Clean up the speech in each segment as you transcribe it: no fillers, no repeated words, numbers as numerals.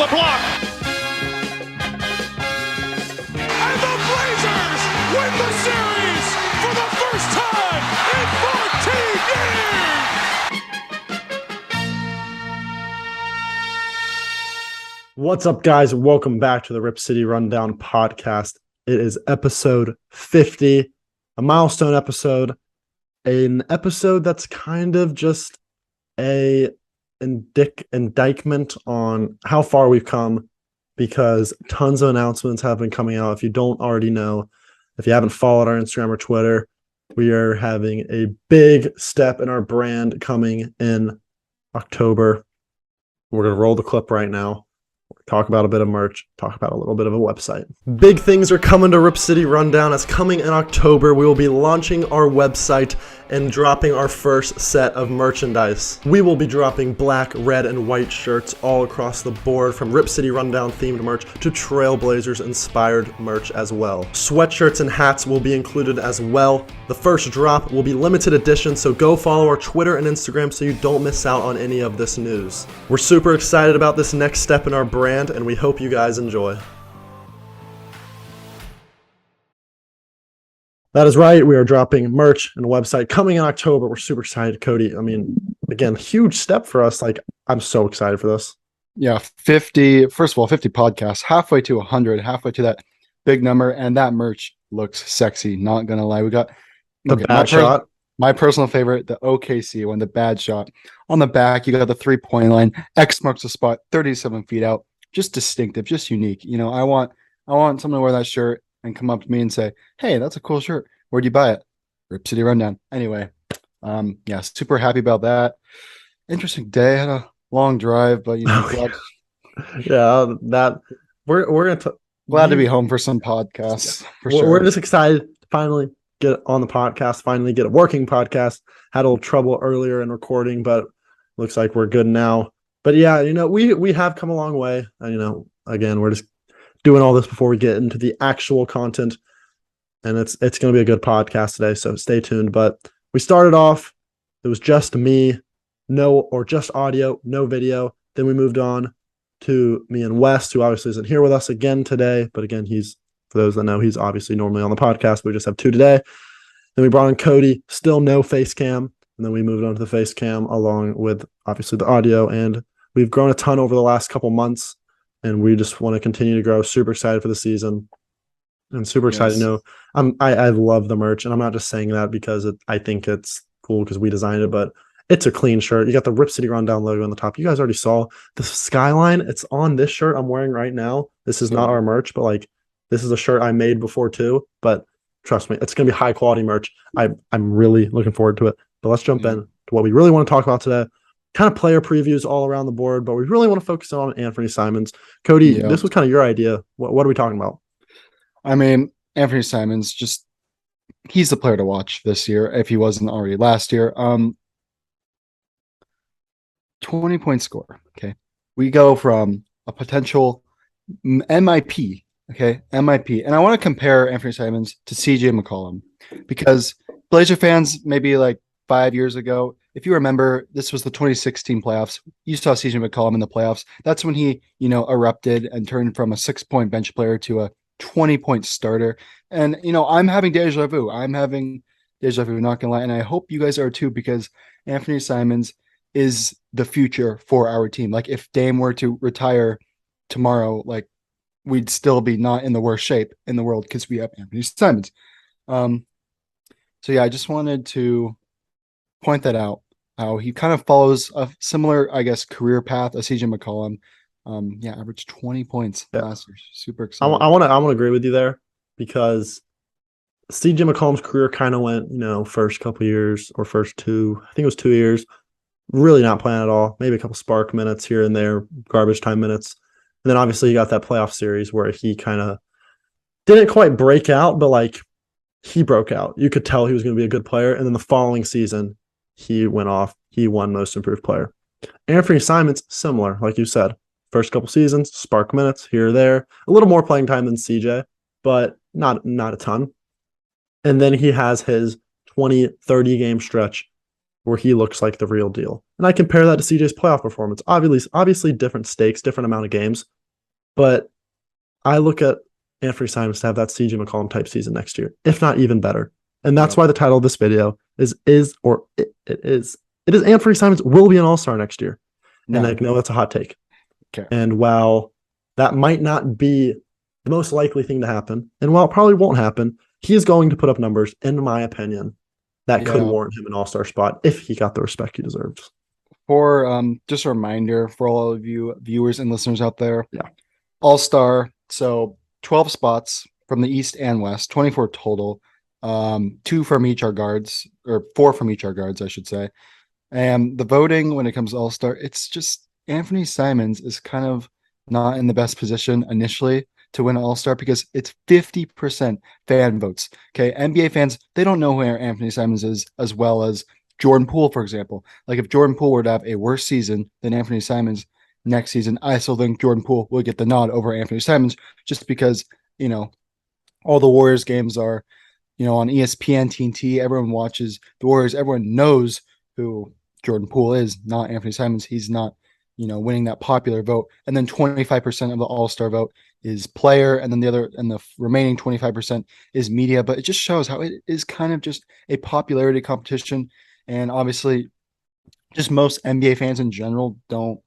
the block. And the Blazers win the series for the first time in 14 years. What's up, guys? Welcome back to the Rip City Rundown podcast. It is episode 50, a milestone episode, an episode that's kind of just a indictment on how far we've come, because tons of announcements have been coming out. If you don't already know, if you haven't followed our Instagram or Twitter, we are having a big step in our brand coming in October. We're going to roll the clip right now. Talk about a bit of merch, talk about a little bit of a website. Big things are coming to Rip City Rundown. It's coming in October. We will be launching our website and dropping our first set of merchandise. We will be dropping black, red, and white shirts all across the board, from Rip City Rundown themed merch to Trailblazers inspired merch as well. Sweatshirts and hats will be included as well. The first drop will be limited edition, so go follow our Twitter and Instagram so you don't miss out on any of this news. We're super excited about this next step in our brand, and we hope you guys enjoy. That is right. We are dropping merch and a website coming in October. We're super excited, Cody. I mean, again, huge step for us. Like, I'm so excited for this. Yeah, 50. First of all, 50 podcasts, halfway to 100, halfway to that big number, and that merch looks sexy. Not gonna lie, we got the bad shot. My personal favorite, the OKC one, the bad shot. On the back, you got the 3-point line. X marks the spot, 37 feet out. Just distinctive, just unique. You know, I want someone to wear that shirt and come up to me and say, "Hey, that's a cool shirt. Where'd you buy it?" Rip City Rundown. Anyway, yeah, super happy about that. Interesting day. Had a long drive, but you know, glad to be home for some podcasts. Yeah. For sure, we're just excited to finally get on the podcast, finally get a working podcast. Had a little trouble earlier in recording, but looks like we're good now. But yeah, you know, we have come a long way. And, you know, again, we're just doing all this before we get into the actual content. And it's going to be a good podcast today, so stay tuned. But we started off, it was just me, just audio, no video. Then we moved on to me and Wes, who obviously isn't here with us again today. But again, for those that know, he's obviously normally on the podcast. We just have two today. Then we brought in Cody, still no face cam. And then we moved on to the face cam along with obviously the audio. And we've grown a ton over the last couple months, and we just want to continue to grow. Super excited for the season. And super excited. You know, I love the merch, and I'm not just saying that because I think it's cool because we designed it, but it's a clean shirt. You got the Rip City Rundown logo on the top. You guys already saw the skyline. It's on this shirt I'm wearing right now. This is not our merch, but like this is a shirt I made before too. But trust me, it's gonna be high quality merch. I'm really looking forward to it. But let's jump in to what we really want to talk about today. Kind of player previews all around the board, but we really want to focus on Anfernee Simons. Cody, this was kind of your idea. What are we talking about? I mean, Anfernee Simons, he's the player to watch this year if he wasn't already last year. 20-point score. Okay. We go from a potential MIP. Okay. MIP. And I want to compare Anfernee Simons to CJ McCollum, because Blazer fans, maybe like 5 years ago, if you remember, this was the 2016 playoffs. You saw CJ McCollum in the playoffs. That's when he, you know, erupted and turned from a 6-point bench player to a 20-point starter. And, you know, I'm having deja vu. Not gonna lie. And I hope you guys are too, because Anfernee Simons is the future for our team. Like, if Dame were to retire tomorrow, like, we'd still be not in the worst shape in the world because we have Anfernee Simons. So yeah, I just wanted to point that out, how he kind of follows a similar, I guess, career path as CJ McCollum. Averaged 20 points last year. Super excited. I want to agree with you there, because CJ McCollum's career kind of went, you know, first couple years or first two, I think it was 2 years, really not playing at all. Maybe a couple spark minutes here and there, garbage time minutes. And then obviously he got that playoff series where he kind of didn't quite break out, but like he broke out. You could tell he was going to be a good player. And then the following season, he went off. He won most improved player. Anfernee Simons, similar, like you said. First couple seasons, spark minutes here or there. A little more playing time than CJ, but not a ton. And then he has his 20, 30 game stretch where he looks like the real deal. And I compare that to CJ's playoff performance. Obviously different stakes, different amount of games, But I look at Anfernee Simons to have that CJ McCollum type season next year, if not even better. And that's why the title of this video is Anfernee Simons will be an all-star next year. No. And I know that's a hot take. Okay. And while that might not be the most likely thing to happen, and while it probably won't happen, he is going to put up numbers, in my opinion, that could warrant him an all-star spot if he got the respect he deserves. For just a reminder for all of you viewers and listeners out there, Yeah. all-star, so 12 spots from the East and West, 24 total. 2 from each our guards, or 4 from each our guards, I should say. And the voting when it comes to all-star, it's just Anfernee Simons is kind of not in the best position initially to win an all-star because it's 50% fan votes. Okay, NBA fans, they don't know who Anfernee Simons is as well as Jordan Poole, for example. Like if Jordan Poole were to have a worse season than Anfernee Simons next season, I still think Jordan Poole will get the nod over Anfernee Simons just because, all the Warriors games are, on ESPN, TNT, everyone watches the Warriors. Everyone knows who Jordan Poole is, not Anfernee Simons. He's not, winning that popular vote. And then 25% of the all-star vote is player. And then the remaining 25% is media. But it just shows how it is kind of just a popularity competition. And obviously just most NBA fans in general don't,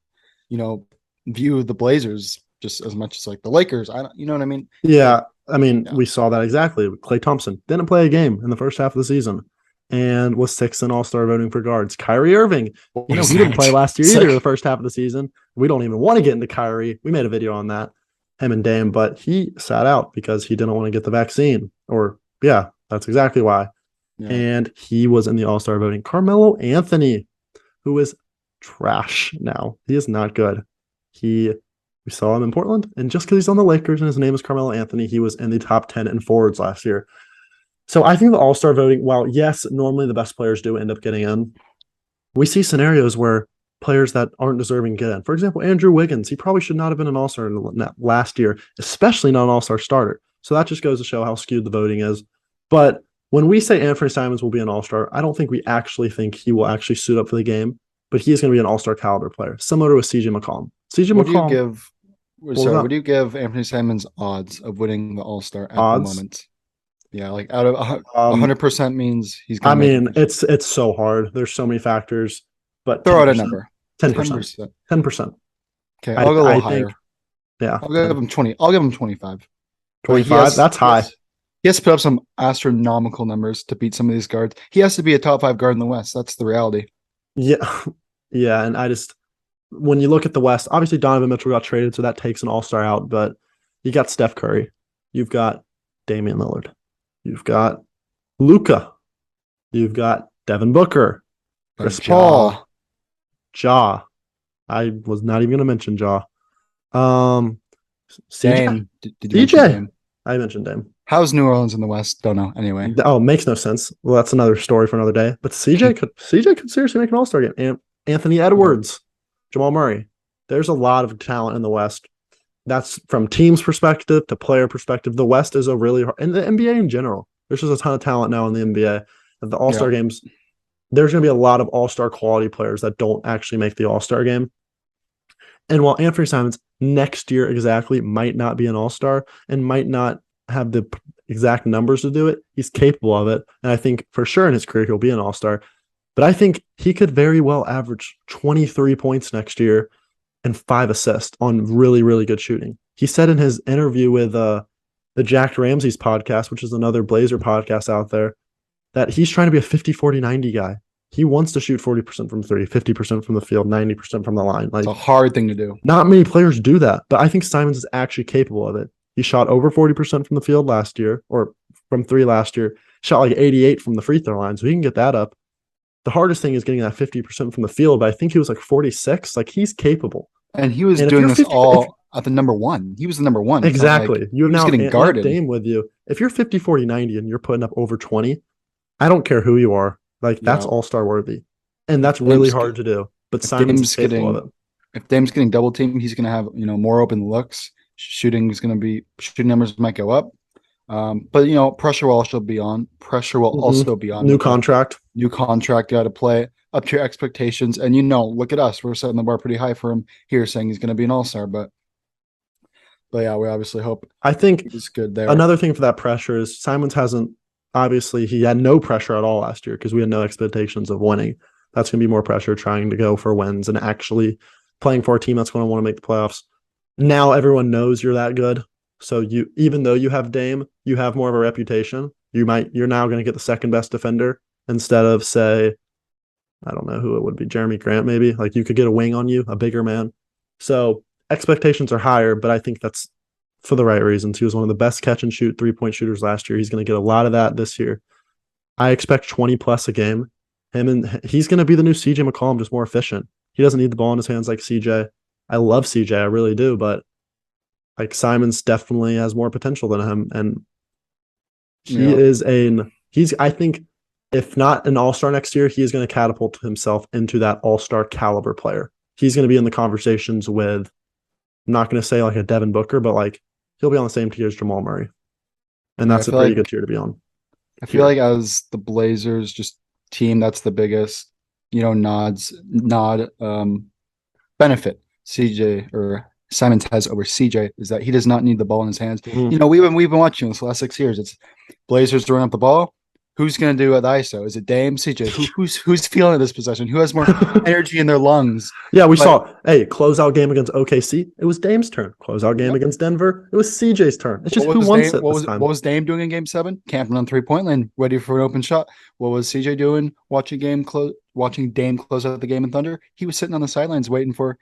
view the Blazers just as much as like the Lakers. You know what I mean? Yeah. We saw that exactly. Klay Thompson didn't play a game in the first half of the season and was 6th in all-star voting for guards. Kyrie Irving, he didn't play last year either the first half of the season. We don't even want to get into Kyrie. We made a video on that, him and Dame, but he sat out because he didn't want to get the vaccine. That's exactly why. Yeah. And he was in the all-star voting. Carmelo Anthony, who is trash now. He is not good. We saw him in Portland, and just because he's on the Lakers and his name is Carmelo Anthony, he was in the top 10 in forwards last year. So I think the all-star voting, while yes, normally the best players do end up getting in, we see scenarios where players that aren't deserving get in. For example, Andrew Wiggins, he probably should not have been an all-star last year, especially not an all-star starter. So that just goes to show how skewed the voting is. But when we say Anfernee Simons will be an all-star, I don't think we actually think he will actually suit up for the game, but he is going to be an all-star caliber player, similar to a CJ McCollum. Would you give Anfernee Simons odds of winning the All-Star at the moment? Yeah, like out of 100% means he's going to it's so hard. There's so many factors, but throw out a number. 10%. 10%. Okay, I'll go a little higher. Yeah. I'll give him 20. I'll give him 25. 25? That's high. He has to put up some astronomical numbers to beat some of these guards. He has to be a top 5 guard in the West. That's the reality. Yeah. Yeah, and when you look at the West, obviously Donovan Mitchell got traded, so that takes an all-star out, but you got Steph Curry. You've got Damian Lillard. You've got Luka. You've got Devin Booker. Chris Paul. Ja. I was not even going to mention Ja. CJ. Did you mention Dame? I mentioned Dame. How's New Orleans in the West? Don't know. Anyway. Oh, makes no sense. Well, that's another story for another day. But CJ could seriously make an all-star game. And Anthony Edwards. Jamal Murray. There's a lot of talent in the West. That's from team's perspective to player perspective. The West is a really hard, and the NBA in general. There's just a ton of talent now in the NBA. At the All-Star games, there's going to be a lot of All-Star quality players that don't actually make the All-Star game. And while Anfernee Simons next year exactly might not be an All-Star and might not have the exact numbers to do it, he's capable of it. And I think for sure in his career, he'll be an All-Star. But I think he could very well average 23 points next year and 5 assists on really, really good shooting. He said in his interview with the Jack Ramsey's podcast, which is another Blazer podcast out there, that he's trying to be a 50-40-90 guy. He wants to shoot 40% from 3, 50% from the field, 90% from the line. It's a hard thing to do. Not many players do that, but I think Simons is actually capable of it. He shot over 40% from the field last year, or from 3 last year, shot like 88 from the free throw line, so he can get that up. The hardest thing is getting that 50% from the field, but I think he was like 46. Like, he's capable. And he was doing this all at the number 1. He was the number 1. Exactly. You have now getting guarded. Dame with you. If you're 50-40-90 and you're putting up over 20, I don't care who you are. Like, that's all-star worthy. And that's really hard to do. But Simons is capable of it. If Dame's getting double teamed, he's going to have, more open looks. Shooting numbers might go up. But pressure will also be on. Pressure will also be on. New contract. You got to play up to your expectations. And look at us. We're setting the bar pretty high for him here, saying he's going to be an all-star. But But yeah, we obviously hope I think he's good there. another thing for that pressure is Simons hasn't, obviously, he had no pressure at all last year because we had no expectations of winning. That's going to be more pressure trying to go for wins and actually playing for a team that's going to want to make the playoffs. Now everyone knows you're that good. So even though you have Dame, you have more of a reputation. You're now going to get the second best defender instead of, say, I don't know who it would be, Jeremy Grant maybe. Like you could get a wing on you, a bigger man. So expectations are higher, but I think that's for the right reasons. He was one of the best catch and shoot 3-point shooters last year. He's going to get a lot of that this year. I expect 20 plus a game. He's going to be the new CJ McCollum, just more efficient. He doesn't need the ball in his hands like CJ. I love CJ, I really do, but like Simons definitely has more potential than him, and I think if not an all-star next year, he is going to catapult himself into that all-star caliber player. He's going to be in the conversations with, I'm not going to say like a Devin Booker, but like he'll be on the same tier as Jamal Murray, and that's a pretty good tier to be on. I feel like as the Blazers just team, that's the biggest, benefit CJ or Simons has over CJ is that he does not need the ball in his hands. Mm-hmm. We've been watching this the last 6 years. It's Blazers throwing up the ball. Who's going to do it? The ISO? Is it Dame, CJ? Who's feeling this possession? Who has more energy in their lungs? Yeah, we saw closeout game against OKC. It was Dame's turn. Closeout game against Denver. It was CJ's turn. It's just who wants it this time. What was Dame doing in Game 7? Camping on 3-point line, ready for an open shot. What was CJ doing? Watching Dame close out the game in Thunder. He was sitting on the sidelines waiting for,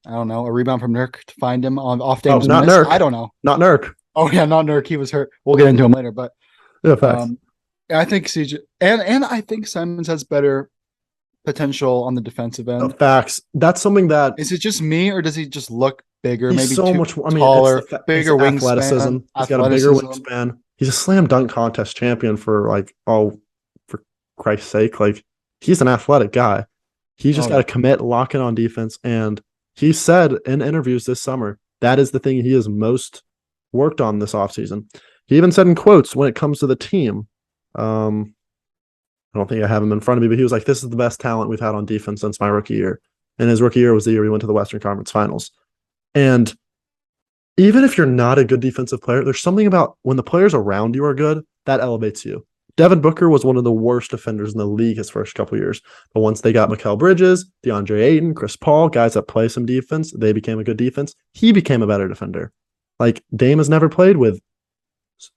I don't know, a rebound from Nurk to find him on off Dame's not miss. Nurk. I don't know. Not Nurk. Oh yeah, not Nurk. He was hurt. We'll get into him later, but yeah, facts. I think CJ and I think Simons has better potential on the defensive end. Facts. That's something that is it just me or does he just look bigger? He's maybe so much. I mean, taller, bigger wingspan. Athleticism. He's got a bigger wingspan. He's a slam dunk contest champion for Christ's sake. Like he's an athletic guy. He's just got to commit, lock in on defense, and he said in interviews this summer that is the thing he has most worked on this offseason. He even said in quotes when it comes to the team. I don't think I have him in front of me, but he was like, this is the best talent we've had on defense since my rookie year. And his rookie year was the year we went to the Western Conference Finals. And even if you're not a good defensive player, there's something about when the players around you are good, that elevates you. Devin Booker was one of the worst defenders in the league his first couple years. But once they got Mikal Bridges, DeAndre Ayton, Chris Paul, guys that play some defense, they became a good defense. He became a better defender. Like Dame has never played with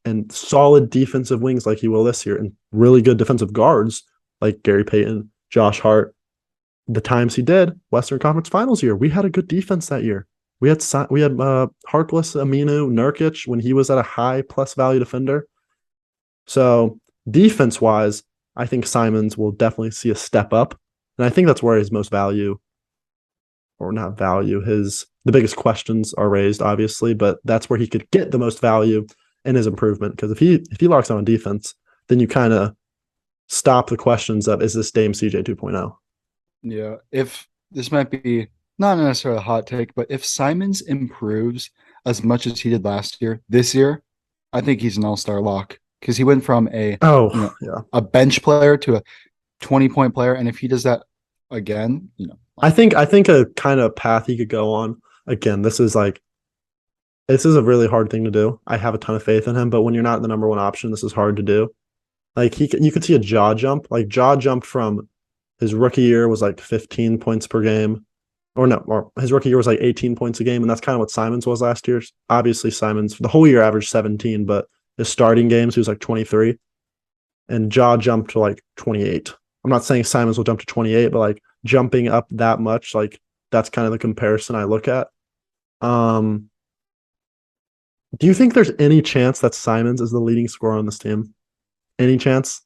and solid defensive wings like he will this year, and really good defensive guards like Gary Payton, Josh Hart. The times he did, Western Conference Finals year, we had a good defense that year. We had Harkless, Aminu, Nurkic when he was at a high plus value defender. So defense-wise, I think Simons will definitely see a step up, and I think that's where his most value, or not value, the biggest questions are raised, obviously, but that's where he could get the most value in his improvement, because if he locks on defense, then you kind of stop the questions of, is this Dame CJ 2.0? Yeah, if this might be not necessarily a hot take, but if Simons improves as much as he did last year, this year, I think he's an all-star lock, because he went from a bench player to a 20-point player, and if he does that again, I think a kind of path he could go on. Again, this is a really hard thing to do. I have a ton of faith in him, but when you're not the number one option, this is hard to do. Like you could see a jaw jump. Like jaw jumped from his rookie year was like 15 points per game, or his rookie year was like 18 points a game, and that's kind of what Simons was last year. Obviously, Simons the whole year averaged 17, but his starting games he was like 23, and jaw jumped to like 28. I'm not saying Simons will jump to 28, but like jumping up that much, like that's kind of the comparison I look at. Do you think there's any chance that Simons is the leading scorer on this team? Any chance?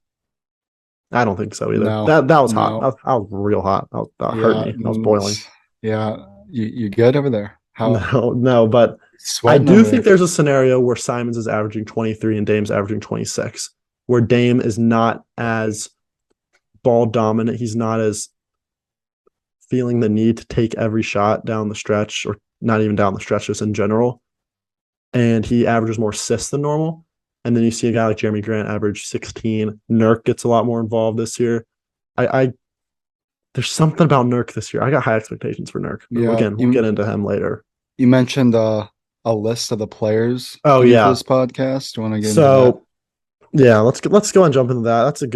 I don't think so either. No, that was hot. I was real hot. That hurt me. I was boiling. Yeah, you good over there? No, but I do think there's a scenario where Simons is averaging 23 and Dame's averaging 26, where Dame is not as ball dominant. He's not as feeling the need to take every shot down the stretch, or not even down the stretch, just in general. And he averages more assists than normal. And then you see a guy like Jeremy Grant average 16. Nurk gets a lot more involved this year. There's something about Nurk this year. I got high expectations for Nurk. Yeah, Again, we'll get into him later. You mentioned a list of the players. Oh, for yeah. this podcast. Do you want to get into So yeah, let's go and jump into that. That's a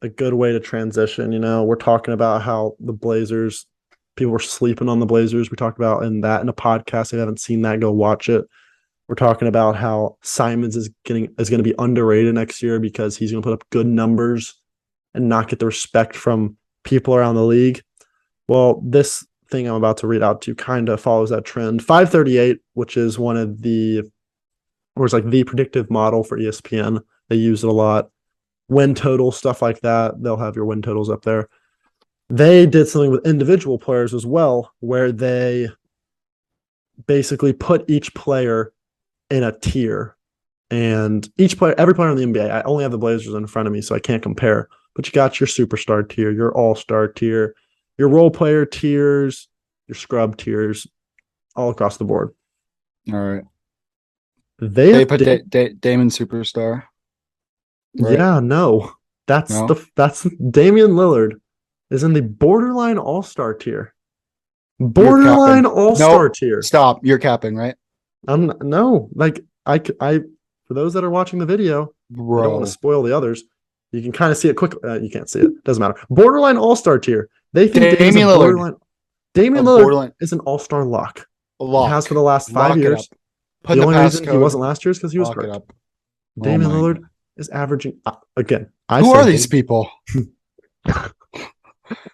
good way to transition. We're talking about how the Blazers, people were sleeping on the Blazers. We talked about in a podcast. If you haven't seen that, go watch it. We're talking about how Simons is going to be underrated next year because he's going to put up good numbers and not get the respect from people around the league. Well, this thing I'm about to read out to you kind of follows that trend. 538, which is the predictive model for ESPN. They use it a lot. Win total, stuff like that. They'll have your win totals up there. They did something with individual players as well, where they basically put each player in a tier. And every player in the NBA, I only have the Blazers in front of me, so I can't compare. But you got your superstar tier, your all-star tier, your role player tiers, your scrub tiers, all across the board. All right. They put Damon Superstar. Right? Yeah, no. That's Damian Lillard is in the borderline all-star tier. Borderline all-star tier. Stop. You're capping, right? No. For those that are watching the video, I don't want to spoil the others. You can kind of see it quickly. You can't see it. Doesn't matter. Borderline all-star tier. They think Damian Lillard. Damian Lillard is an all-star lock. He has for the last 5 years. The only reason he wasn't last year is because he was hurt. Damian Lillard is averaging again. Who are these people?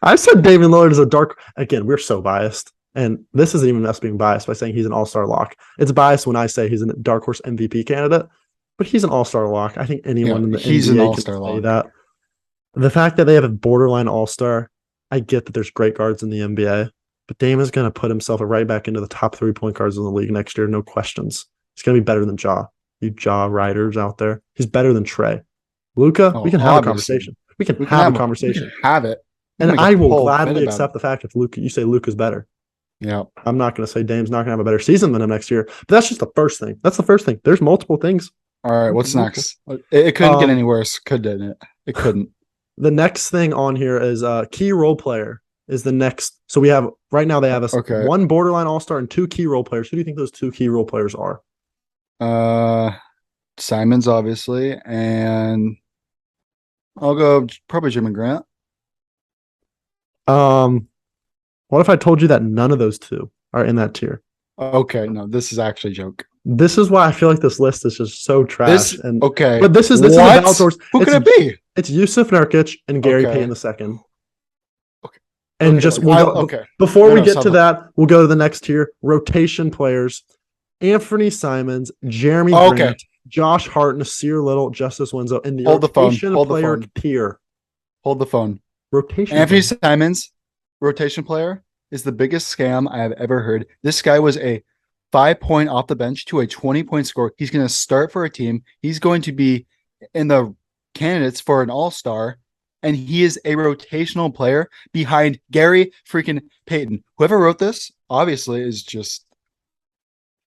I said Damian Lillard is a dark. Again, we're so biased, and this isn't even us being biased by saying he's an all-star lock. It's biased when I say he's a dark horse MVP candidate, but he's an all-star lock. I think anyone in the NBA can say that. The fact that they have a borderline all-star, I get that there's great guards in the NBA, but Dame is going to put himself right back into the top 3 point guards in the league next year, no questions. He's going to be better than Ja. You Ja riders out there. He's better than Trey. Luka, we can have a conversation. We can have a conversation. We can have it. And I will gladly accept the fact if you say Luka's better. Yeah. I'm not going to say Dame's not going to have a better season than him next year. But that's just the first thing. That's the first thing. There's multiple things. All right. What's next? It couldn't get any worse, couldn't it? It couldn't. The next thing on here is key role player is the next. So we have right now they have one borderline all-star and 2 key role players. Who do you think those 2 key role players are? Simons, obviously, and I'll go probably Jimmy Grant. What if I told you that none of those 2 are in that tier? Okay, no, this is actually a joke. This is why I feel like this list is just so trash. But this is a valid source. Who could it be? It's Yusuf Nurkic and Gary Payton II. Okay. And before we get to that, we'll go to the next tier. Rotation players. Anfernee Simons, Jeremy Grant, Josh Hart, Nasir Little, Justice Winslow, in the rotation player tier. Hold the phone. Rotation. Anfernee Simons, rotation player, is the biggest scam I have ever heard. This guy was a 5-point off the bench to a 20-point score. He's going to start for a team. He's going to be in the candidates for an all-star, and he is a rotational player behind Gary freaking Payton. Whoever wrote this, obviously, is just,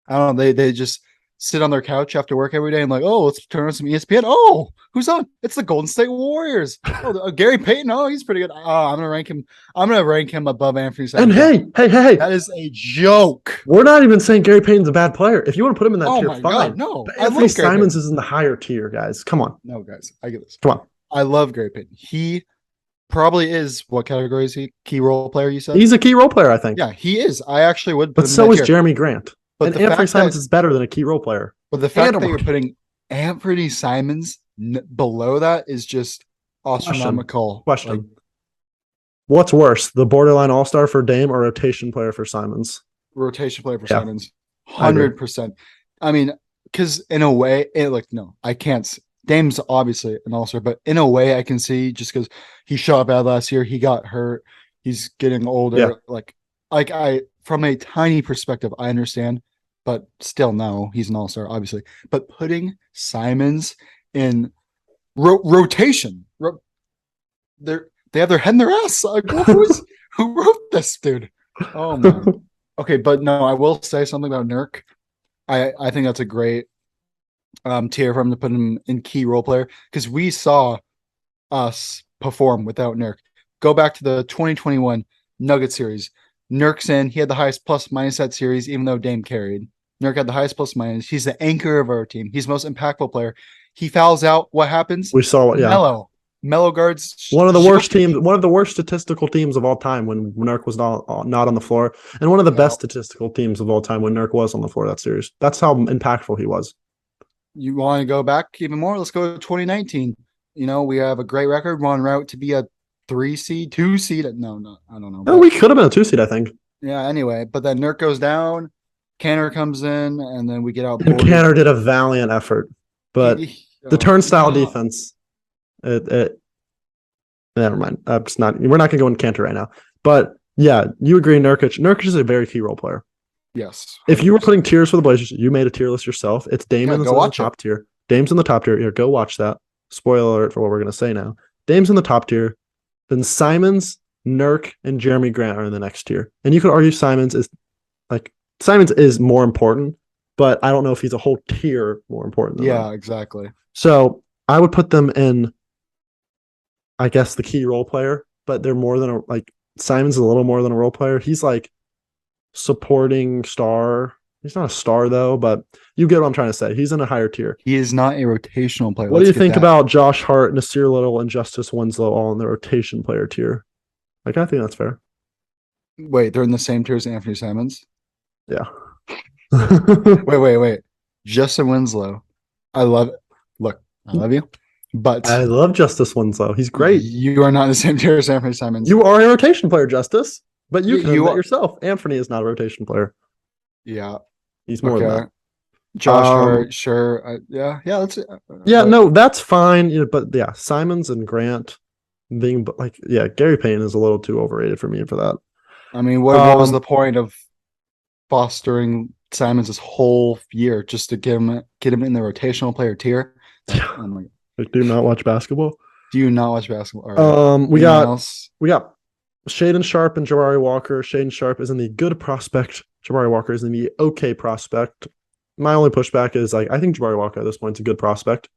I don't know, they just sit on their couch after work every day and like, oh, let's turn on some ESPN. Oh, who's on? It's the Golden State Warriors. Oh, Gary Payton. Oh, he's pretty good. I'm gonna rank him. I'm gonna rank him above Anfernee Simons. And hey, that is a joke. We're not even saying Gary Payton's a bad player. If you want to put him in that tier, fine. God, no, but Anfernee Simons is in the higher tier, guys. Come on. No, guys, I get this. Come on. I love Gary Payton. He probably is. What category is he? Key role player? You said he's a key role player. I think. Yeah, he is. I actually would. But so is Jeremy Grant. But Anfernee Simons is better than a key role player. But the fact that you're putting Anfernee Simons below that is just astronomical. Question. What's worse, the borderline all-star for Dame or rotation player for Simons? Rotation player for Simons. 100%. I mean, because in a way, no, I can't. Dame's obviously an all-star, but in a way I can see just because he shot bad last year, he got hurt, he's getting older. Yeah. Like I, from a tiny perspective, I understand, but still, no, he's an all-star, obviously. But putting Simons in rotation, they have their head in their ass. Like, who wrote this, dude? Oh man. Okay, but no, I will say something about Nurk. I think that's a great tier for him to put him in key role player because we saw us perform without Nurk. Go back to the 2021 Nugget series. Nurk's in. He had the highest plus minus that series, even though Dame carried. Nurk had the highest plus minus. He's the anchor of our team. He's the most impactful player. He fouls out. What happens? We saw it. Yeah. Mellow guards. One of the worst teams, one of the worst statistical teams of all time when Nurk was not on the floor, and one of the best statistical teams of all time when Nurk was on the floor that series. That's how impactful he was. You want to go back even more? Let's go to 2019. We have a great record. We're en route to be a 3 seed, 2 seed. No, I don't know. No, we could have been a 2 seed, I think. Yeah. Anyway, but then Nurk goes down, Canner comes in, and then we get out. And Canner did a valiant effort, but the turnstile defense. Never mind. We're not going to go into Cantor right now. But yeah, you agree. Nurkic is a very key role player. Yes. 100%. If you were putting tiers for the Blazers, you made a tier list yourself. It's Damon's in the top tier. Dame's in the top tier. Here, go watch that. Spoiler alert for what we're going to say now. Dame's in the top tier. Then Simons, Nurk, and Jeremy Grant are in the next tier. And you could argue Simons is more important, but I don't know if he's a whole tier more important than them. Exactly. So I would put them in, I guess, the key role player, but they're more than Simon's a little more than a role player. He's like supporting star. He's not a star though, but you get what I'm trying to say. He's in a higher tier. He is not a rotational player. What do you think about Josh Hart, Nasir Little, and Justice Winslow all in the rotation player tier? I think that's fair. Wait, they're in the same tier as Anfernee Simons? Yeah. Wait. Justin Winslow. I love it. Look, I love you. But I love Justice Winslow. He's great. You are not in the same tier as Anfernee Simons. You are a rotation player, Justice. But you can admit yourself. Anfernee is not a rotation player. Yeah. He's more than that. Josh Hart, sure. Let's no, that's fine. But yeah, Simons and Grant being Gary Payton is a little too overrated for me for that. I mean, what was the point of fostering Simons this whole year just to get him in the rotational player tier? Oh my God. Do you not watch basketball? Do you not watch basketball? Right. We got Shayden Sharp and Jabari Walker. Shayden Sharp is in the good prospect. Jabari Walker is in the okay prospect. My only pushback is I think Jabari Walker at this point is a good prospect.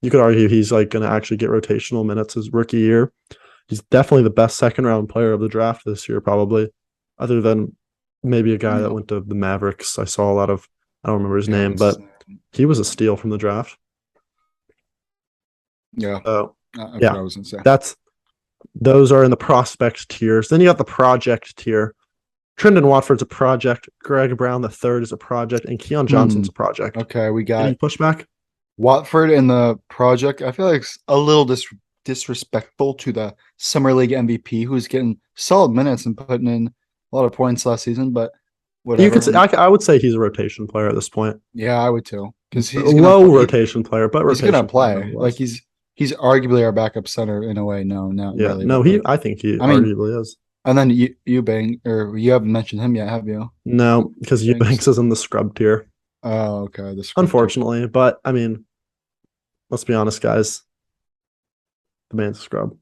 You could argue he's going to actually get rotational minutes his rookie year. He's definitely the best second round player of the draft this year, probably, other than maybe a guy that went to the Mavericks. I saw a lot of, I don't remember his name, but he was a steal from the draft. Yeah. Yeah. I was gonna say. Those are in the prospect tiers. Then you got the project tier. Trendon Watford's a project. Greg Brown III is a project, and Keon Johnson's a project. Okay, we got any pushback. Watford in the project. I feel like it's a little disrespectful to the Summer League MVP, who's getting solid minutes and putting in a lot of points last season. But whatever. You could say, I would say he's a rotation player at this point. Yeah, I would too, because he's a low rotation player, but he's gonna play. He's arguably our backup center in a way. No, not really. No, I think he arguably is. And then Eubank, or you haven't mentioned him yet, have you? No, because Eubanks is in the scrub tier. Oh, okay. Unfortunately, tier. But I mean, let's be honest, guys. The man's a scrub.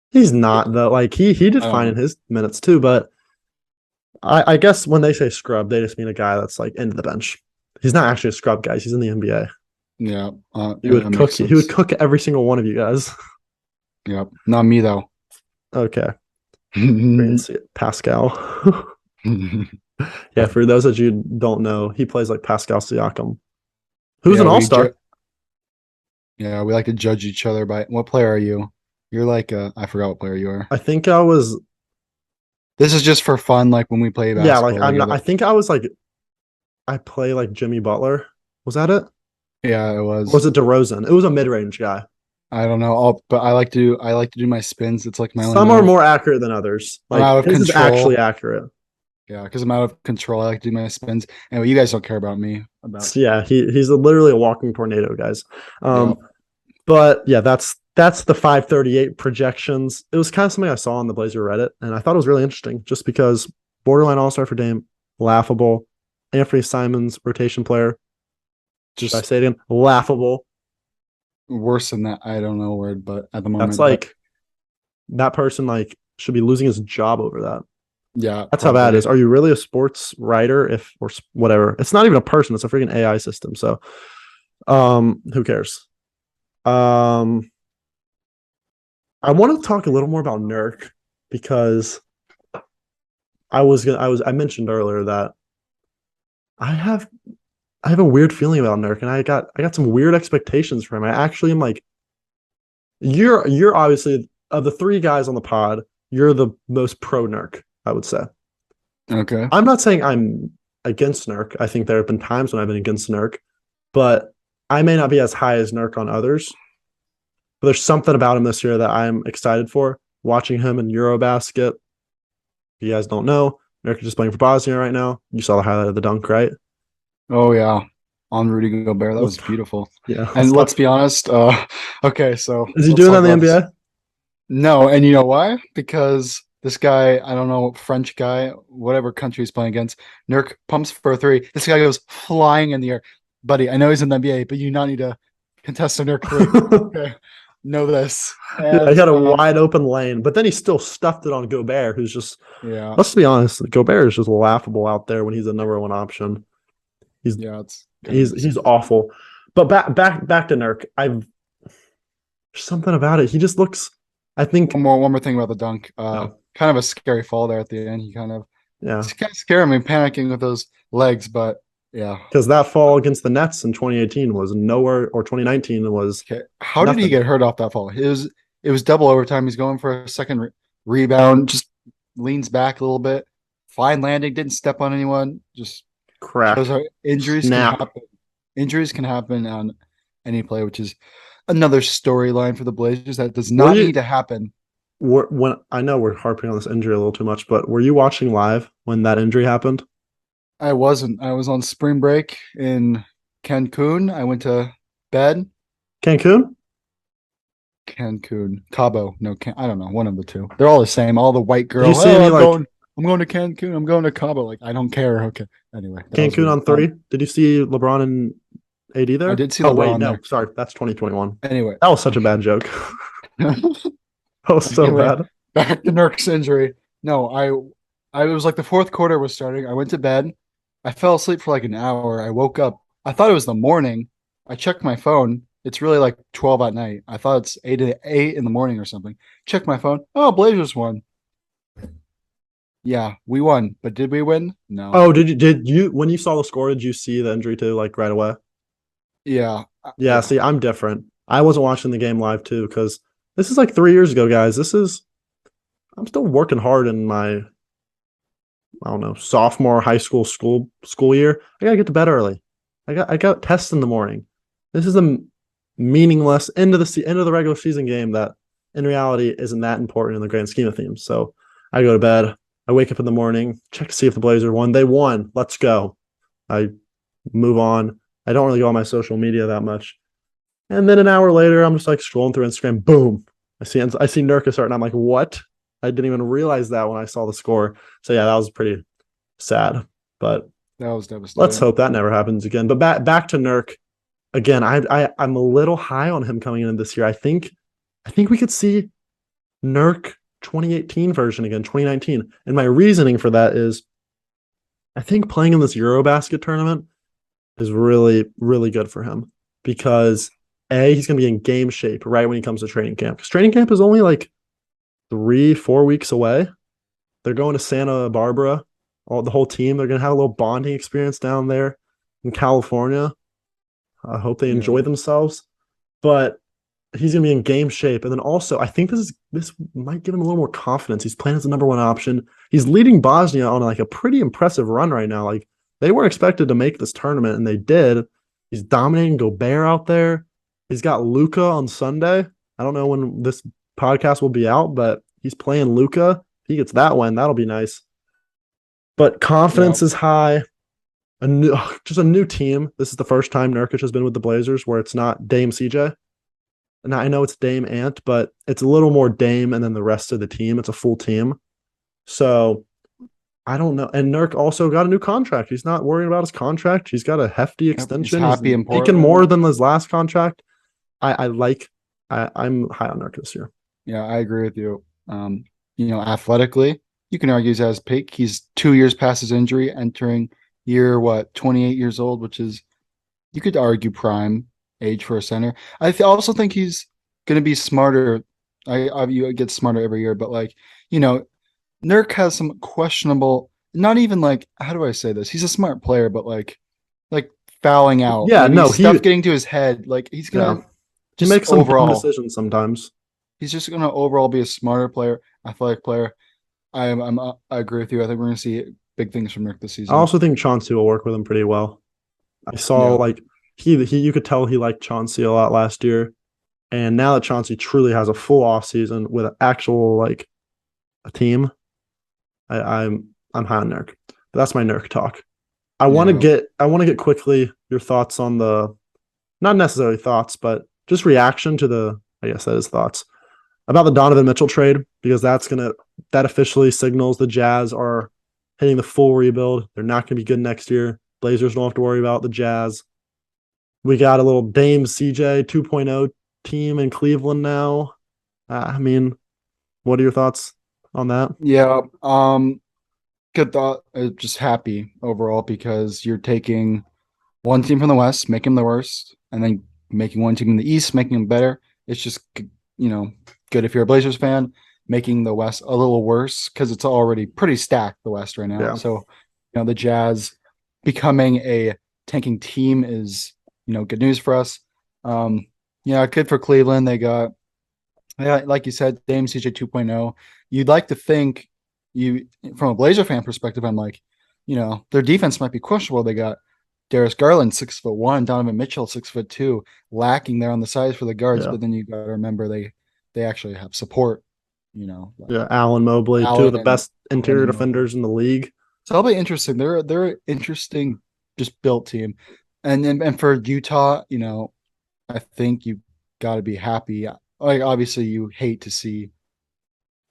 He's not though. He did fine in his minutes too, but I guess when they say scrub, they just mean a guy that's into the bench. He's not actually a scrub, guys. He's in the NBA. Yeah, he would cook. He would cook every single one of you guys. Yep, not me though. Okay. Pascal. Yeah, for those of you who don't know, he plays like Pascal Siakam, who's an all-star. Yeah, we like to judge each other by what player are you? You're I forgot what player you are. I think I was. This is just for fun, when we play basketball. Yeah, I'm not. I think I was I play Jimmy Butler. Was that it? Yeah, it was. Or was it DeRozan? It was a mid-range guy. I don't know. But I like to do my spins. It's my only. Some are more accurate than others. This is actually accurate. Yeah, because I'm out of control. I like to do my spins. Anyway, you guys don't care about me. Yeah, he's literally a walking tornado, guys. But yeah, that's the 538 projections. It was kind of something I saw on the Blazer Reddit, and I thought it was really interesting, just because borderline all-star for Dame, laughable. Anfernee Simons, rotation player. Should I say it again? Laughable. Worse than that, I don't know a word, but at the moment, that's that person should be losing his job over that. Yeah, that's how bad it is. Are you really a sports writer? Or whatever? It's not even a person; it's a freaking AI system. So, who cares? I want to talk a little more about Nurk, because I mentioned earlier that I have a weird feeling about Nurk, and I got some weird expectations for him. I actually am like, you're obviously of the three guys on the pod, you're the most pro Nurk, I would say. Okay. I'm not saying I'm against Nurk. I think there have been times when I've been against Nurk, but I may not be as high as Nurk on others. But there's something about him this year that I'm excited for. Watching him in Eurobasket. If you guys don't know, Nurk is just playing for Bosnia right now. You saw the highlight of the dunk, right? Oh yeah, on Rudy Gobert, that was beautiful. Yeah. And let's be honest. Okay, so Is he let's doing talk that in about the this. NBA? No, and you know why? Because this guy, I don't know, French guy, whatever country he's playing against, Nurk pumps for a three. This guy goes flying in the air. Buddy, I know he's in the NBA, but you not need to contest a Nurk three. Okay. Know this. Yeah, he And had a wide open lane, but then he still stuffed it on Gobert, who's just, yeah. let's be honest, Gobert is just laughable out there when he's a number one option. He's awful. But back to Nurk. There's something about it. He just looks, I think, one more thing about the dunk. Kind of a scary fall there at the end. He kind of it's kind of scaring me, panicking with those legs, but yeah. Because that fall against the Nets in 2018 was nowhere, or 2019 was. Okay. How did he get hurt off that fall? It was double overtime. He's going for a second rebound, just leans back a little bit, fine landing, didn't step on anyone, just crack. Those are injuries can happen. Injuries can happen on any play, which is another storyline for the Blazers that does not need to happen. When I know we're harping on this injury a little too much, but were you watching live when that injury happened? I wasn't. I was on spring break in Cancun. I went to bed. Cancun? Cabo. No, I don't know. One of the two. They're all the same. All the white girls. I'm going to Cancun. I'm going to Cabo. Like, I don't care. Okay. Anyway. Cancun on 3. Did you see LeBron and AD there? I did see LeBron no. there. Sorry. That's 2021. Anyway. That was such a bad joke. That was so bad. Back to Nurk's injury. No, I was like the fourth quarter was starting. I went to bed. I fell asleep for like an hour. I woke up. I thought it was the morning. I checked my phone. It's really like 12 at night. I thought it's 8 in the morning or something. Check my phone. Oh, Blazers won. Yeah, we won. But did we win? No. Oh, did you when you saw the score, did you see the injury too, like right away? Yeah. Yeah, see, I'm different. I wasn't watching the game live too, because this is like 3 years ago, guys. I'm still working hard in my, I don't know, sophomore high school year. I gotta get to bed early. I got tests in the morning. This is a meaningless end of the regular season game that in reality isn't that important in the grand scheme of things. So I go to bed. I wake up in the morning, check to see if the Blazers won. They won. Let's go. I move on. I don't really go on my social media that much. And then an hour later, I'm just like scrolling through Instagram. Boom. I see Nurkic start, and I'm like, what? I didn't even realize that when I saw the score. So yeah, that was pretty sad. But that was devastating. Let's hope that never happens again. But back to Nurk. Again, I'm a little high on him coming in this year. I think we could see Nurk 2018 version again, 2019. And my reasoning for that is I think playing in this Eurobasket tournament is really, really good for him because he's going to be in game shape right when he comes to training camp. Because training camp is only like 3-4 weeks away. They're going to Santa Barbara. The whole team, they're going to have a little bonding experience down there in California. I hope they enjoy themselves. But he's going to be in game shape. And then also, I think this might give him a little more confidence. He's playing as the number one option. He's leading Bosnia on like a pretty impressive run right now. Like they weren't expected to make this tournament, and they did. He's dominating Gobert out there. He's got Luka on Sunday. I don't know when this podcast will be out, but he's playing Luka. If he gets that win, that'll be nice. But confidence is high. Just a new team. This is the first time Nurkic has been with the Blazers where it's not Dame CJ. And I know it's Dame Ant, but it's a little more Dame and then the rest of the team. It's a full team. So I don't know. And Nurk also got a new contract. He's not worrying about his contract. He's got a hefty extension. He's making more than his last contract. I'm high on Nurk this year. Yeah, I agree with you. Athletically, you can argue he's at his peak. He's 2 years past his injury, entering year 28 years old, which is, you could argue, prime age for a center. I also think he's going to be smarter. You get smarter every year, but Nurk has some questionable, not even like, how do I say this? He's a smart player, but like fouling out, Yeah, maybe no, stuff getting to his head. Like he's yeah, gonna he just makes some dumb overall, decisions sometimes. he's just gonna overall be a smarter player, athletic player. I agree with you. I think we're gonna see big things from Nurk this I season. also think Chauncey will work with him pretty well. I saw Yeah, like he you could tell he liked Chauncey a lot last year. And now that Chauncey truly has a full off season with an actual like a team, I'm high on Nurk. But that's my Nurk talk. yeah, I want to get quickly your thoughts on the not necessarily thoughts, but just reaction to the I guess that is thoughts about the Donovan Mitchell trade because that officially signals the Jazz are hitting the full rebuild. They're not going to be good next year. Blazers don't have to worry about the Jazz. We got a little Dame CJ 2.0 team in Cleveland now. I mean, what are your thoughts on that? yeah. Good thought. Just happy overall because you're taking one team from the West, making them the worst, and then making one team in the East, making them better. It's just good if you're a Blazers fan, making the West a little worse because it's already pretty stacked the West right now. Yeah. So the Jazz becoming a tanking team is good news for us. Good for Cleveland. They got like you said, Dame CJ 2.0. You'd like to think from a Blazer fan perspective, I'm like, their defense might be questionable. They got Darius Garland 6'1", Donovan Mitchell 6'2", lacking there on the sides for the guards. Yeah. But then you got to remember they actually have support. Like Yeah. Allen Mobley, two of Allen the and best interior defenders in the league. so that'll be interesting. They're an interesting, just built team, and for Utah, I think you got to be happy. Like obviously, you hate to see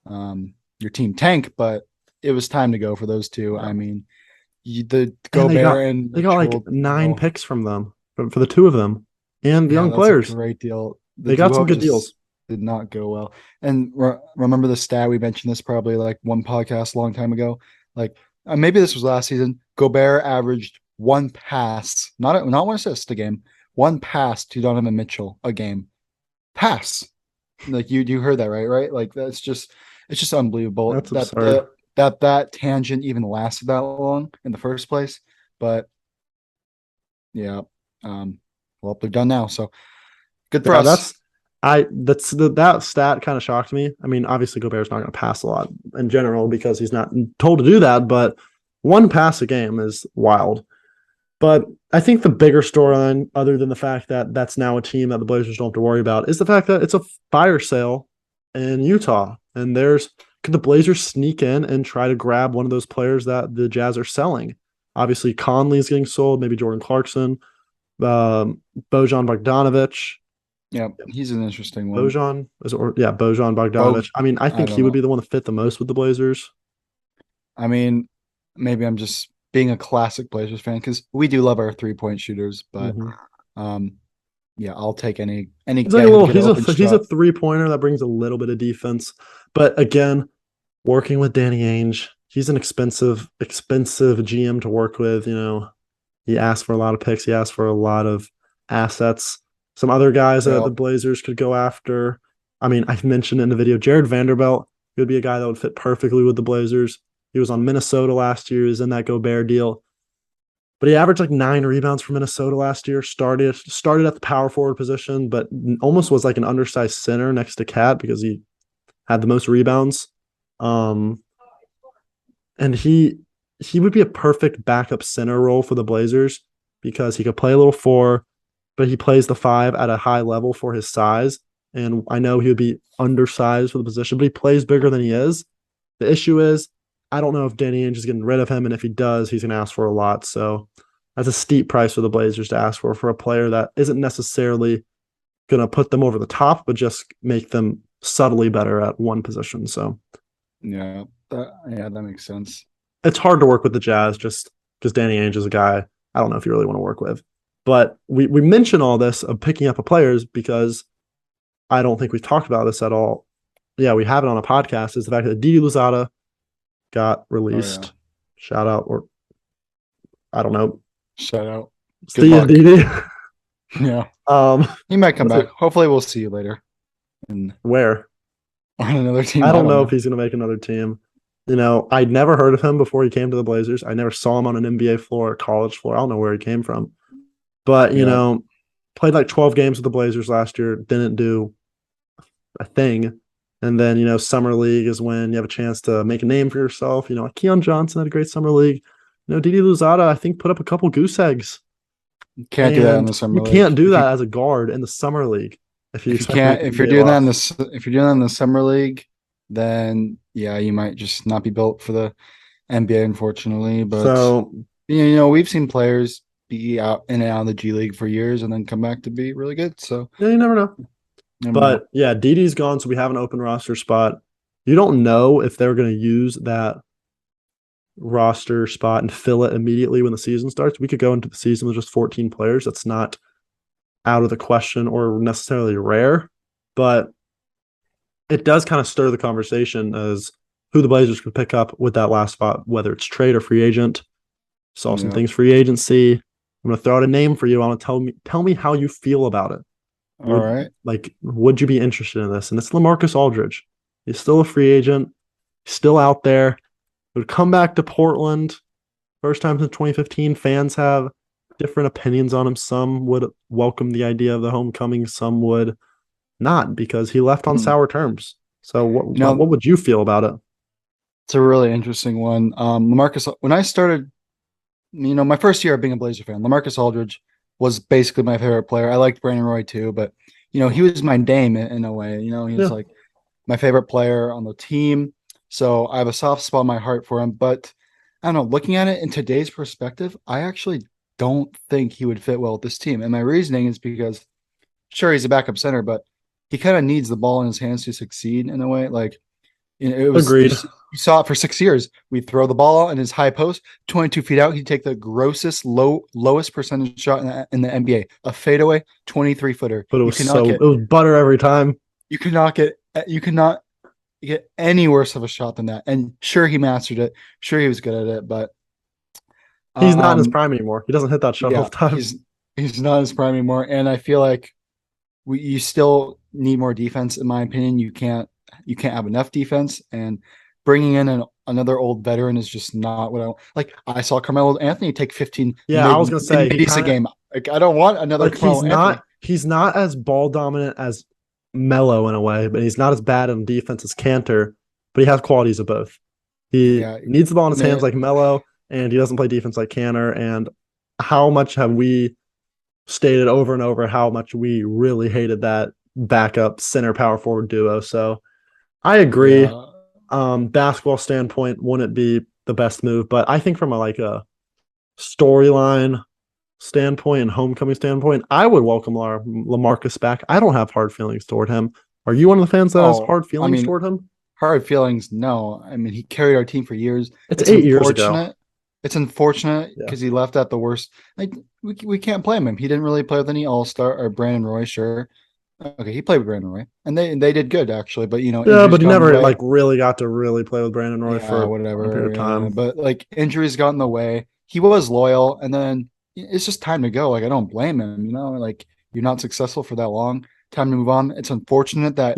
your team tank, but it was time to go for those two. Yeah. I mean, the And Gobert and they got like Mitchell 9 deal. picks from them for the two of them and the Yeah, young that's a players. great deal. The They got some duo good just deals. did not go well. And remember the stat we mentioned this probably like one podcast a long time ago. Like maybe this was last season. Gobert averaged one pass, not one assist a game, one pass to Donovan Mitchell a game. Pass. Like you heard that right? Right? Like it's just unbelievable That's absurd. that tangent even lasted that long in the first place. But yeah, well they're done now. So good for Yeah, us. that stat kind of shocked me. I mean, obviously Gobert's not going to pass a lot in general because he's not told to do that, but one pass a game is wild. But I think the bigger storyline, other than the fact that that's now a team that the Blazers don't have to worry about, is the fact that it's a fire sale in Utah, and could the Blazers sneak in and try to grab one of those players that the Jazz are selling? Obviously, Conley's getting sold, maybe Jordan Clarkson, Bojan Bogdanovic. Yeah, he's an interesting one. Bojan Bojan Bo, Bogdanovic. I mean, I I think don't he would know. be the one to fit the most with the Blazers. I mean, maybe I'm just being a classic Blazers fan because we do love our 3-point shooters, but Mm-hmm. um, yeah, I'll take any He's like guy a who little. can get open He's a shot. 3-pointer that brings a little bit of defense, but again, working with Danny Ainge, he's an expensive GM to work with. He asked for a lot of picks. He asked for a lot of assets. Some other guys that Yeah, the Blazers could go after. I mean, I mentioned in the video, Jared Vanderbilt would be a guy that would fit perfectly with the Blazers. He was on Minnesota last year. He was in that Gobert deal. But he averaged like 9 rebounds for Minnesota last year. Started at the power forward position, but almost was like an undersized center next to Cat because he had the most rebounds. Um, and he would be a perfect backup center role for the Blazers because he could play a little 4, but he plays the 5 at a high level for his size. And I know he would be undersized for the position, but he plays bigger than he is. The issue is, I don't know if Danny Ainge is getting rid of him, and if he does, he's going to ask for a lot. So that's a steep price for the Blazers to ask for a player that isn't necessarily going to put them over the top, but just make them subtly better at one position. So yeah, that makes sense. it's hard to work with the Jazz just because Danny Ainge is a guy I don't know if you really want to work with. But we mention all this of picking up players because I don't think we've talked about this at all. Yeah, we have it on a podcast. Is the fact that Didi Louzada got released. Oh, yeah. Shout out, or I don't know. Shout out. Good See you, luck. Didi. Yeah, Um, he might come what's back. Hopefully, we'll see you later. where? On another team. I don't know if he's going to make another team. I'd never heard of him before he came to the Blazers. I never saw him on an NBA floor or college floor. I don't know where he came from. But, played like 12 games with the Blazers last year, didn't do a thing. And then, summer league is when you have a chance to make a name for yourself. Like Keon Johnson had a great summer league. Didi Louzada, I think, put up a couple goose eggs. You can't do that in the summer league. You can't do that as a guard in the summer league. If you're doing that in the summer league, then yeah, you might just not be built for the NBA, unfortunately. But so we've seen players be out in and out of the G League for years and then come back to be really good. So yeah, you never know. But yeah, Didi's gone, so we have an open roster spot. You don't know if they're going to use that roster spot and fill it immediately when the season starts. We could go into the season with just 14 players. That's not out of the question or necessarily rare, but it does kind of stir the conversation as who the Blazers could pick up with that last spot, whether it's trade or free agent. Saw some things free agency. I'm going to throw out a name for you. I want to tell me how you feel about it. All right. Would you be interested in this? And it's Lamarcus Aldridge. He's still a free agent. He's still out there. Would come back to Portland. First time since 2015. Fans have different opinions on him. Some would welcome the idea of the homecoming. Some would not because he left on sour terms. So what would you feel about it? It's a really interesting one. Lamarcus, when I started, my first year of being a Blazer fan, Lamarcus Aldridge was basically my favorite player. I liked Brandon Roy too, but he was my Dame in a way. He was like my favorite player on the team. So I have a soft spot in my heart for him. But I don't know, looking at it in today's perspective, I actually don't think he would fit well with this team. And my reasoning is because, sure, he's a backup center, but he kind of needs the ball in his hands to succeed in a way. Like, it was agreed. You saw it for 6 years. We'd throw the ball in his high post, 22 feet out. He'd take the grossest, lowest percentage shot in the NBA, a fadeaway 23-footer. But it was butter every time. You could not get any worse of a shot than that. And sure, he mastered it. Sure, he was good at it, but he's not in his prime anymore. He doesn't hit that shot all the time. He's not in his prime anymore. And I feel like you still need more defense, in my opinion. You can't have enough defense, and bringing in another old veteran is just not what I want. Like, I saw Carmelo Anthony take 15. Yeah, I was gonna say a game. Like, I don't want another. Like, he's not as ball dominant as Melo in a way, but he's not as bad on defense as Cantor. But he has qualities of both. He needs the ball in his hands like Melo, and he doesn't play defense like Cantor. And how much have we stated over and over how much we really hated that backup center power forward duo? So I agree. Yeah. Basketball standpoint, wouldn't it be the best move? But I think from a storyline standpoint and homecoming standpoint, I would welcome Lamarcus back. I don't have hard feelings toward him. Are you one of the fans that has hard feelings toward him? Hard feelings? No. I mean, he carried our team for years. It's 8 years ago. It's unfortunate because he left at the worst. Like, we can't blame him. He didn't really play with any All-Star or Brandon Roy, sure. Okay, he played with Brandon Roy, and they did good actually. But but he never really got to really play with Brandon Roy for whatever a period of time. But injuries got in the way. He was loyal, and then it's just time to go. Like, I don't blame him. Like, you're not successful for that long. Time to move on. It's unfortunate that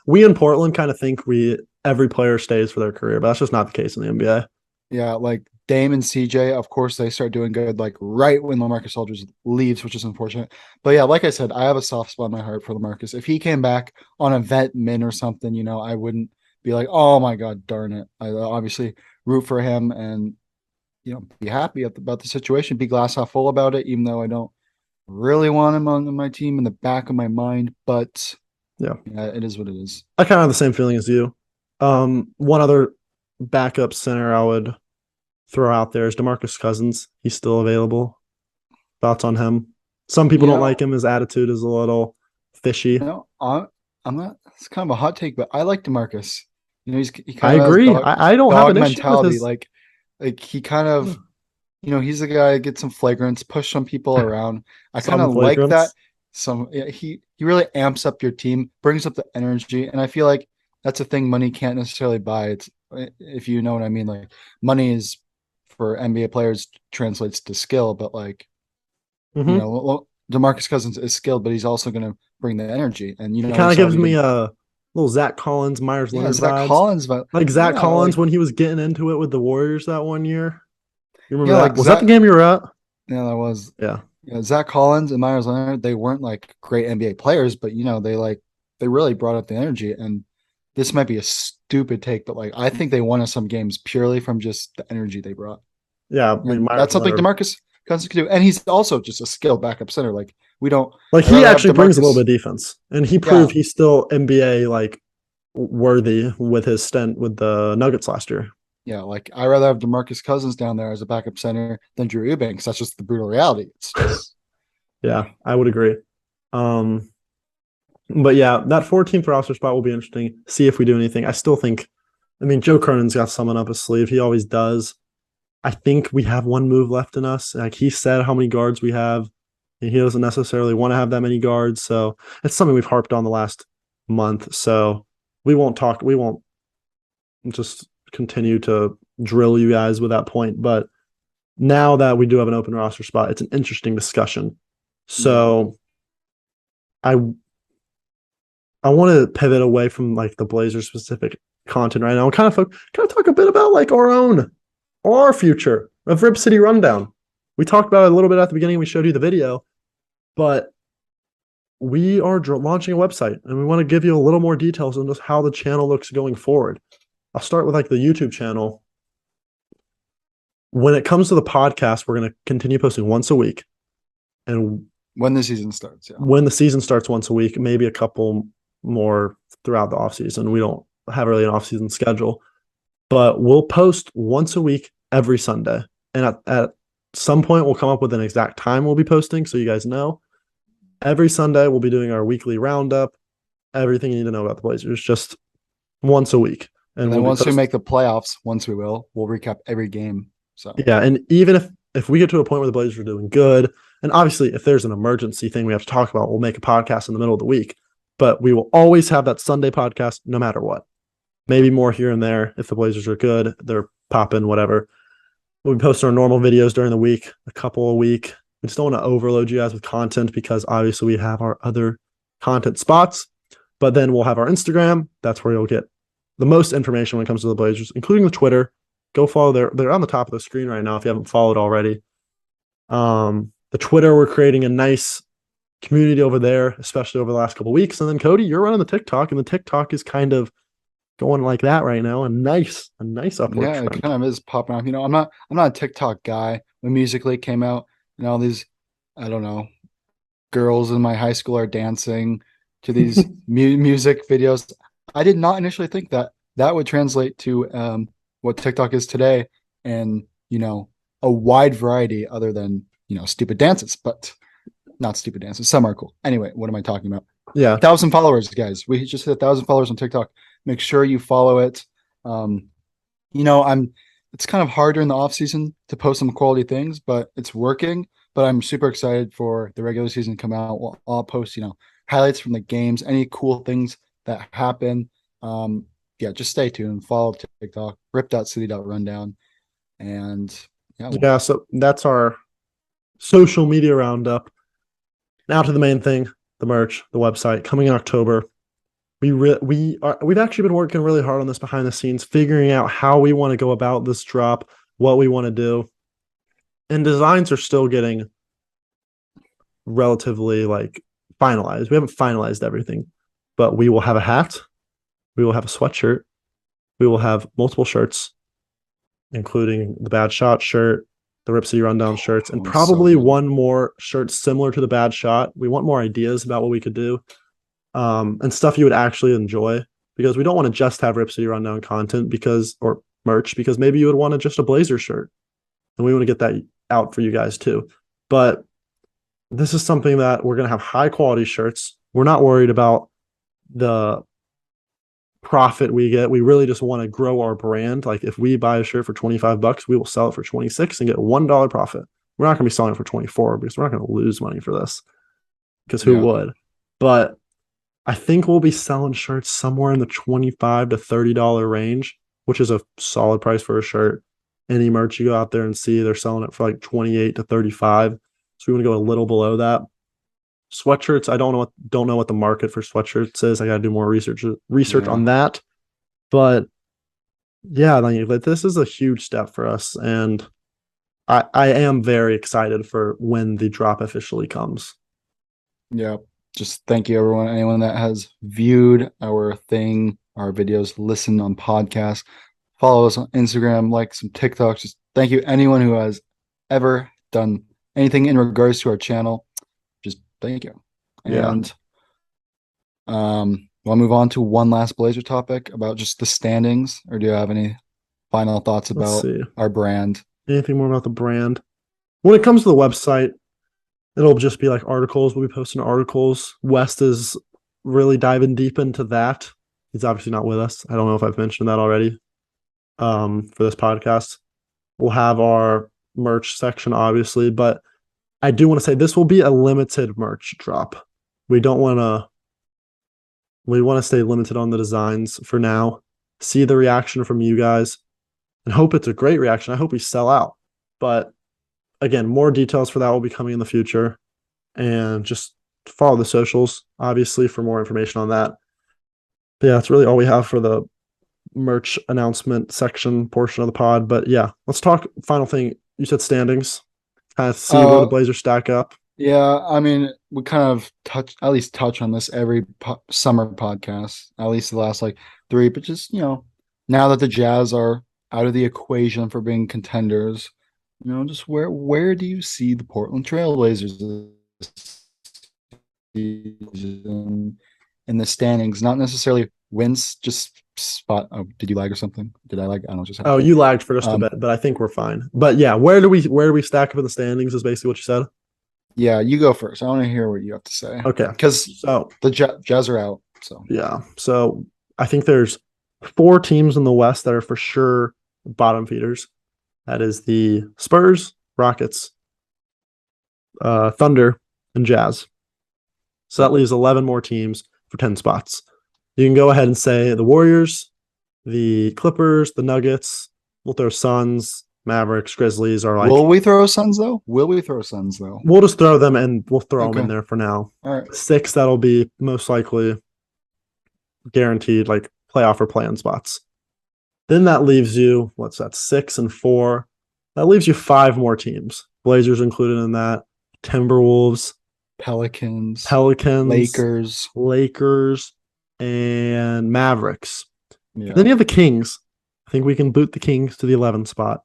we in Portland kind of think every player stays for their career, but that's just not the case in the NBA. Yeah, like Dame and CJ, of course, they start doing good right when Lamarcus Aldridge leaves, which is unfortunate. But yeah, like I said, I have a soft spot in my heart for Lamarcus. If he came back on a vet min or something, I wouldn't be like, oh my God, darn it. I obviously root for him and, be happy about the situation, be glass half full about it, even though I don't really want him on my team in the back of my mind. But yeah, it is what it is. I kind of have the same feeling as you. One other backup center I would throw out there is Demarcus Cousins. He's still available. Thoughts on him? Some people don't like him. His attitude is a little fishy. I'm not. It's kind of a hot take, but I like Demarcus. I agree. I don't have an mentality. issue with his... Like he kind of, he's the guy that gets some flagrants, push some people around. I kind of like that. He really amps up your team, brings up the energy, and I feel like that's a thing money can't necessarily buy. It's, if you know what I mean. Like, money is for NBA players translates to skill, but Demarcus Cousins is skilled, but he's also going to bring the energy. And it kind of gives me a little Zach Collins, Myers Yeah, Leonard Zach vibes. Collins, but Like Zach yeah, Collins like when he was getting into it with the Warriors that one year. You remember yeah, that? like Was that the Zach. game you were at? Yeah, that was. Yeah. Yeah, Zach Collins and Myers Leonard. They weren't like great NBA players, but they really brought up the energy. And this might be a stupid take, but like I think they won us some games purely from just the energy they brought. Yeah. I mean, And Myers that's something Leonard. Demarcus Cousins can do. And he's also just a skilled backup center. Like we don't. Like I'd he rather have actually brings a little Demarcus. bit of defense. And he Yeah, proved he's still NBA like worthy with his stint with the Nuggets last year. yeah. Like I'd rather have Demarcus Cousins down there as a backup center than Drew Eubanks. That's just the brutal reality. It's just Yeah, I would agree. Um, but yeah, that 14th roster spot will be interesting. See if we do anything. I still think, I mean, Joe Cronin's got someone up his sleeve. He always does. I think we have one move left in us. Like he said, how many guards we have, and he doesn't necessarily want to have that many guards. So it's something we've harped on the last month. So we won't just continue to drill you guys with that point. But now that we do have an open roster spot, it's an interesting discussion. So I want to pivot away from like the Blazers specific content right now and kind of talk a bit about like our future of Rip City Rundown. We talked about it a little bit at the beginning. We showed you the video, but we are launching a website and we want to give you a little more details on just how the channel looks going forward. I'll start with like the YouTube channel. When it comes to the podcast, we're going to continue posting once a week. And when the season starts, yeah. When the season starts once a week, maybe a couple more throughout the offseason. We don't have really an offseason schedule, but we'll post once a week every Sunday. And at some point, we'll come up with an exact time we'll be posting so you guys know. Every Sunday, we'll be doing our weekly roundup, everything you need to know about the Blazers, just once a week. And then once we make the playoffs, we'll recap every game. So yeah, and even if we get to a point where the Blazers are doing good, and obviously if there's an emergency thing we have to talk about, we'll make a podcast in the middle of the week. But we will always have that Sunday podcast no matter what. Maybe more here and there if the Blazers are good, they're popping, whatever. We'll be posting our normal videos during the week, a couple a week. We just don't want to overload you guys with content because obviously we have our other content spots. But then we'll have our Instagram. That's where you'll get the most information when it comes to the Blazers, including the Twitter. Go follow they're on the top of the screen right now if you haven't followed already. The Twitter, we're creating a nice community over there, especially over the last couple of weeks. And then Cody, you're running the TikTok, and the TikTok is kind of going like that right now. A nice upward yeah, trend. it kind of is popping off. I'm not a TikTok guy. When Musically came out, and all these, I don't know, girls in my high school are dancing to these music videos. I did not initially think that would translate to what TikTok is today, and a wide variety other than stupid dances, but not stupid dances. Some are cool. Anyway, what am I talking about? Yeah, 1,000 followers, guys. We just hit 1,000 followers on TikTok. Make sure you follow it. It's kind of harder in the off season to post some quality things, but it's working. But I'm super excited for the regular season to come out. I'll post, highlights from the games, any cool things that happen. Just stay tuned. Follow TikTok, rip.city.rundown. And yeah, so that's our social media roundup. Now to the main thing, the merch, the website, coming in October. We've actually been working really hard on this behind the scenes, figuring out how we want to go about this drop, what we want to do. And designs are still getting relatively finalized. We haven't finalized everything, but we will have a hat. We will have a sweatshirt. We will have multiple shirts, including the Bad Shot shirt, the Rip City Rundown shirts, and probably one more shirt similar to the Bad Shot. We want more ideas about what we could do, and stuff you would actually enjoy, because we don't want to just have Rip City Rundown content or merch, because maybe you would want just a Blazer shirt, and we want to get that out for you guys too. But this is something that we're going to have high quality shirts. We're not worried about the profit we get. We really just want to grow our brand. Like if we buy a shirt for $25, we will sell it for $26 and get $1 profit. We're not going to be selling it for $24 because we're not going to lose money for this, because who would? But I think we'll be selling shirts somewhere in the $25 to $30 range, which is a solid price for a shirt. Any merch you go out there and see, they're selling it for $28 to $35. So we want to go a little below that. Sweatshirts, I don't know what the market for sweatshirts is. I got to do more research on that. But yeah, like this is a huge step for us, and I am very excited for when the drop officially comes. Yeah. Just thank you, everyone. Anyone that has viewed our videos, listen on podcasts, follow us on Instagram, like some TikToks. Just thank you, anyone who has ever done anything in regards to our channel. Just thank you. Yeah. And we'll move on to one last Blazer topic about just the standings, or do you have any final thoughts about our brand? Anything more about the brand? When it comes to the website, it'll just be like articles. We'll be posting articles. West is really diving deep into that. He's obviously not with us. I don't know if I've mentioned that already for this podcast. We'll have our merch section, obviously, but I do want to say this will be a limited merch drop. We want to stay limited on the designs for now. See the reaction from you guys and hope it's a great reaction. I hope we sell out. But again, more details for that will be coming in the future. And just follow the socials, obviously, for more information on that. But yeah, that's really all we have for the merch announcement section portion of the pod. But yeah, let's talk final thing. You said standings. Kind of see where the Blazers stack up. Yeah, I mean, we kind of touch on this every summer podcast, at least the last like 3. But just, now that the Jazz are out of the equation for being contenders, just where do you see the Portland Trailblazers in the standings? Not necessarily wins, just spot. Oh, did you lag or something? Did I lag? I don't know. Just happened. Oh, you lagged for just a bit, but I think we're fine. But yeah, where do we stack up in the standings is basically what you said. Yeah, you go first. I want to hear what you have to say. Okay, because the Jazz are out. So yeah, so I think there's 4 teams in the West that are for sure bottom feeders. That is the Spurs, Rockets, Thunder, and Jazz. So that leaves 11 more teams for 10 spots. You can go ahead and say the Warriors, the Clippers, the Nuggets. We'll throw Suns, Mavericks, Grizzlies are like. Will we throw Suns though? We'll just throw them and we'll throw them in there for now. All right. 6 that'll be most likely guaranteed like playoff or play-in spots. Then that leaves you, 6 and 4. That leaves you 5 more teams. Blazers included in that. Timberwolves, Pelicans, Lakers, and Mavericks. Yeah. Then you have the Kings. I think we can boot the Kings to the 11th spot.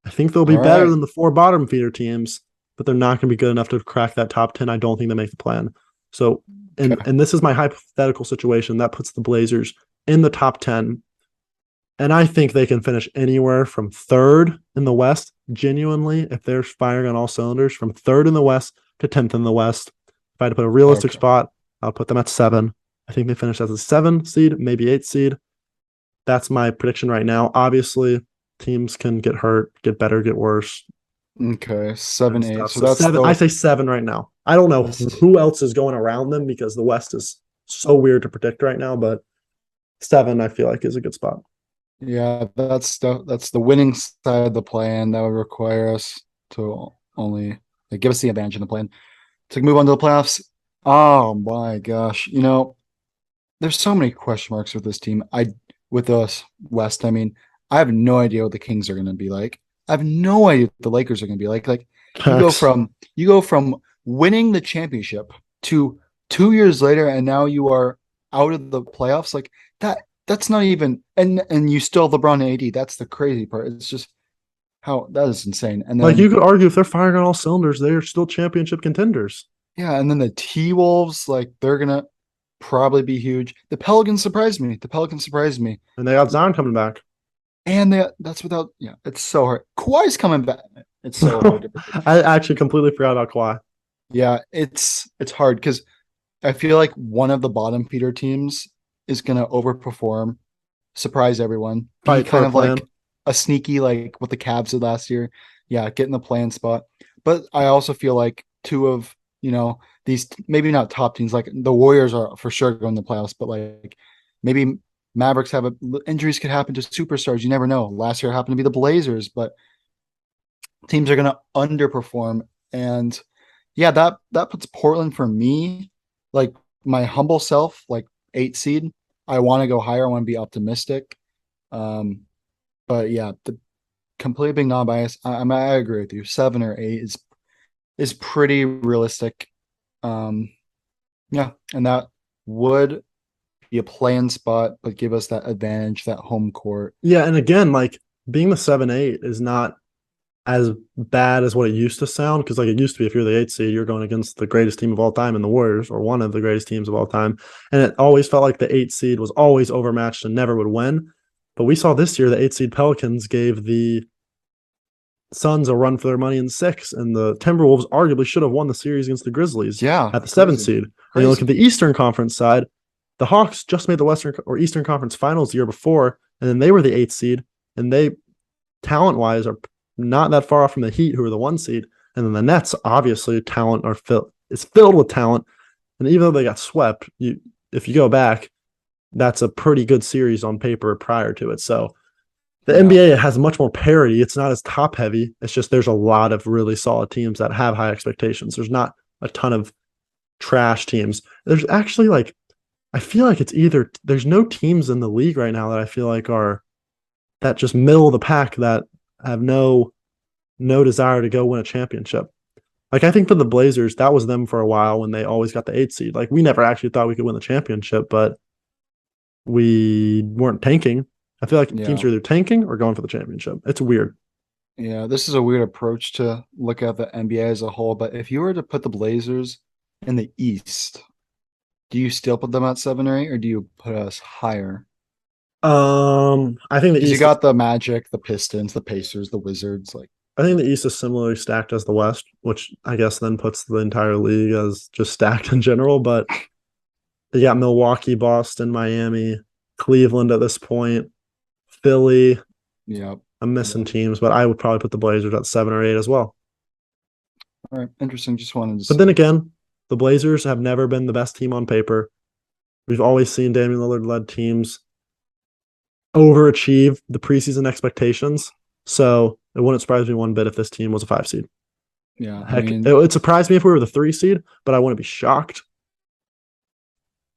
I think they'll be better than the 4 bottom feeder teams, but they're not going to be good enough to crack that top 10. I don't think they make the plan. So, and this is my hypothetical situation that puts the Blazers in the top 10. And I think they can finish anywhere from 3rd in the West, genuinely, if they're firing on all cylinders, from 3rd in the West to 10th in the West. If I had to put a realistic spot, I'll put them at 7. I think they finish as a 7 seed, maybe 8 seed. That's my prediction right now. Obviously, teams can get hurt, get better, get worse. Okay, 7, 8. So that's 7. I say 7 right now. I don't know who else is going around them because the West is so weird to predict right now, but 7 I feel like is a good spot. Yeah, that's the winning side of the plan. That would require us to only give us the advantage in the plan to move on to the playoffs. Oh my gosh, there's so many question marks with this team. With us West. I mean, I have no idea what the Kings are going to be like. I have no idea what the Lakers are going to be like. Like you go from winning the championship to 2 years later, and now you are out of the playoffs. Like that. That's not even, and you still have LeBron and AD. That's the crazy part. It's just how that is insane. And then, you could argue if they're firing on all cylinders, they are still championship contenders. Yeah, and then the T-Wolves, they're gonna probably be huge. The Pelicans surprised me. And they got Zion coming back. And that's without, it's so hard. Kawhi's coming back. It's so hard. I actually completely forgot about Kawhi. Yeah, it's hard because I feel like one of the bottom feeder teams is going to overperform, surprise everyone, be kind of like a sneaky, like what the Cavs did last year. Yeah, get in the play-in spot. But I also feel like 2 of, these maybe not top teams, like the Warriors are for sure going to the playoffs, but like maybe Mavericks injuries could happen to superstars. You never know. Last year it happened to be the Blazers, but teams are going to underperform. And yeah, that puts Portland for me, like my humble self, like 8 seed. I want to go higher. I want to be optimistic. But yeah, the completely being non-biased, I agree with you. 7 or 8 is pretty realistic. Yeah, and that would be a play-in spot, but give us that advantage, that home court. Yeah, and again, like being the 7-8 is not as bad as what it used to sound, because like it used to be, if you're the 8th seed, you're going against the greatest team of all time in the Warriors, or one of the greatest teams of all time, and it always felt like the 8th seed was always overmatched and never would win. But we saw this year the 8th seed Pelicans gave the Suns a run for their money in 6, and the Timberwolves arguably should have won the series against the Grizzlies at the 7th seed. And you look at the Eastern Conference side, the Hawks just made the Western or Eastern Conference Finals the year before, and then they were the 8th seed, and they talent-wise are not that far off from the Heat, who are the 1 seed. And then the Nets, obviously, is filled with talent. And even though they got swept, if you go back, that's a pretty good series on paper prior to it. So the NBA has much more parity. It's not as top-heavy. It's just there's a lot of really solid teams that have high expectations. There's not a ton of trash teams. There's actually I feel like it's either there's no teams in the league right now that I feel like are that just middle of the pack that have no desire to go win a championship. Like I think for the Blazers, that was them for a while when they always got the 8th seed. Like we never actually thought we could win the championship, but we weren't tanking. I feel like teams are either tanking or going for the championship. It's weird. Yeah, this is a weird approach to look at the NBA as a whole. But if you were to put the Blazers in the East, do you still put them at 7 or 8, or do you put us higher? I think the East. You got the Magic, the Pistons, the Pacers, the Wizards. I think the East is similarly stacked as the West, which I guess then puts the entire league as just stacked in general. But you got Milwaukee, Boston, Miami, Cleveland at this point, Philly. Yeah, I'm missing teams, but I would probably put the Blazers at 7 or 8 as well. All right, interesting. Just wanted to. But then again, the Blazers have never been the best team on paper. We've always seen Damian Lillard led teams overachieve the preseason expectations. So it wouldn't surprise me one bit if this team was a 5 seed. Yeah, Heck, it would surprise me if we were the 3 seed, but I wouldn't be shocked.